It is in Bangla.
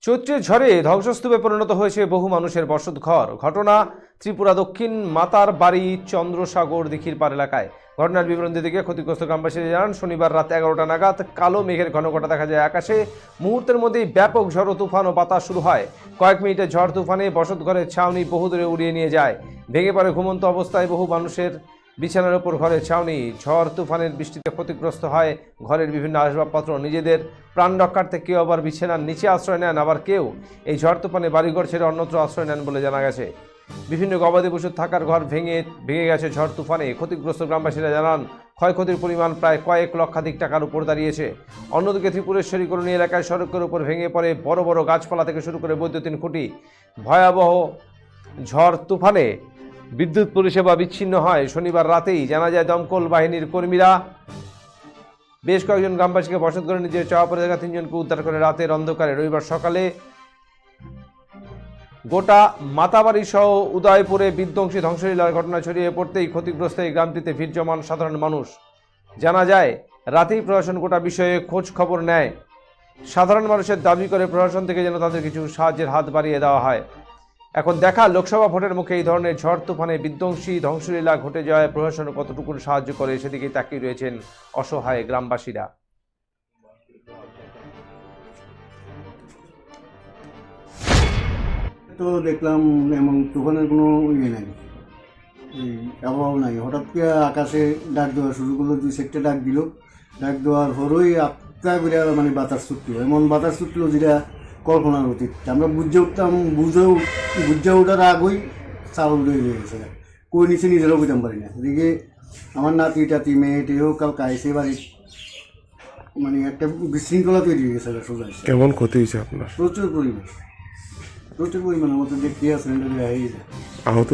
চৈত্রের ঝড়ে ধ্বংসস্তূপে পরিণত হয়েছে বহু মানুষের বসতঘর। ঘটনা ত্রিপুরা দক্ষিণ মাতার বাড়ি চন্দ্রসাগর দিঘির পার এলাকায়। ঘটনার বিবরণ দিকে ক্ষতিগ্রস্ত গ্রামবাসীরা জানান, শনিবার রাত 11টা নাগাদ কালো মেঘের ঘনঘটা দেখা যায় আকাশে। মুহূর্তের মধ্যেই ব্যাপক ঝড় ও তুফান ও বাতাস শুরু হয়। কয়েক মিনিটের ঝড় তুফানে বসতঘরের ছাউনি বহুদূরে উড়িয়ে নিয়ে যায়। ভেঙে পড়ে ঘুমন্ত অবস্থায় বহু মানুষের বিছানার উপর ঘরের ছাউনি। ঝড় তুফানের বৃষ্টিতে ক্ষতিগ্রস্ত হয় ঘরের বিভিন্ন আসবাবপত্র। নিজেদের প্রাণ রক্ষার্থে কেউ আবার বিছানার নিচে আশ্রয় নেন, আবার কেউ এই ঝড় তুফানে বাড়িঘর ছেড়ে অন্যত্র আশ্রয় নেন বলে জানা গেছে। বিভিন্ন গবাদি পশুর থাকার ঘর ভেঙে গেছে ঝড় তুফানে। ক্ষতিগ্রস্ত গ্রামবাসীরা জানান, ক্ষয়ক্ষতির পরিমাণ প্রায় কয়েক লক্ষাধিক টাকার উপর দাঁড়িয়েছে। অন্যদিকে ত্রিপুরেশ্বরী কলোনি এলাকায় সড়কের উপর ভেঙে পড়ে বড় বড় গাছপালা থেকে শুরু করে বৈদ্যুতিন খুঁটি। ভয়াবহ ঝড় তুফানে বিদ্যুৎ পরিষেবা বিচ্ছিন্ন হয়। শনিবার রাতেই জানা যায় দমকল বাহিনীর কর্মীরা বেশ কয়েকজন গ্রামবাসীকে বসতঘরে নিজের চাওয়া পড়ে থাকা 3 জনকে উদ্ধার করে রাতের অন্ধকারে রবিবার সকালে গোটা মাতাবাড়ি সহ উদয়পুরে বিধ্বংসী ধ্বংসলীলার ঘটনা ছড়িয়ে পড়তেই ক্ষতিগ্রস্ত এই গ্রামটিতে ভিড় জমান সাধারণ মানুষ। জানা যায়, রাতেই প্রশাসন গোটা বিষয়ে খোঁজ খবর নেয়। সাধারণ মানুষের দাবি করে প্রশাসন থেকে যেন তাদের কিছু সাহায্যের হাত বাড়িয়ে দেওয়া হয়। এখন দেখা, লোকসভা ভোটের মুখে এই ধরনের ঝড় তুফানে বিধ্বংসী ধ্বংসলীলা ঘটে যাওয়ায় প্রশাসন কতটুকু সাহায্য করে সেদিকেই তাকিয়ে রয়েছেন অসহায় গ্রামবাসীরা। তো দেখলাম এমন তুফানের কোনো ইয়ে নাই, এই আবহাওয়া নাই। হঠাৎ করে আকাশে ডাক দেওয়া শুরু করলো, 2 সেক্টর ডাক দিল। ডাক দেওয়ার পরই আত্মা করে মানে বাতাস ছুটলো, এমন বাতাস ছুটলো যেটা কল্পনার অতীত। আমরা বুঝে উঠতাম, বুঝে ওঠার আগেই চাল উড়ে গেছে, কই নিচে নিজেরাও বুঝতাম পারি না। এদিকে আমার নাতি টাতি মেয়েটিও কালকে আইসে বাড়ি, মানে একটা বিশৃঙ্খলা তৈরি হয়ে গেছে। সোজা কেমন ক্ষতি হয়েছে আপনার? প্রচুর পরিমাণ আমাদের দেখতে আসেন, আহত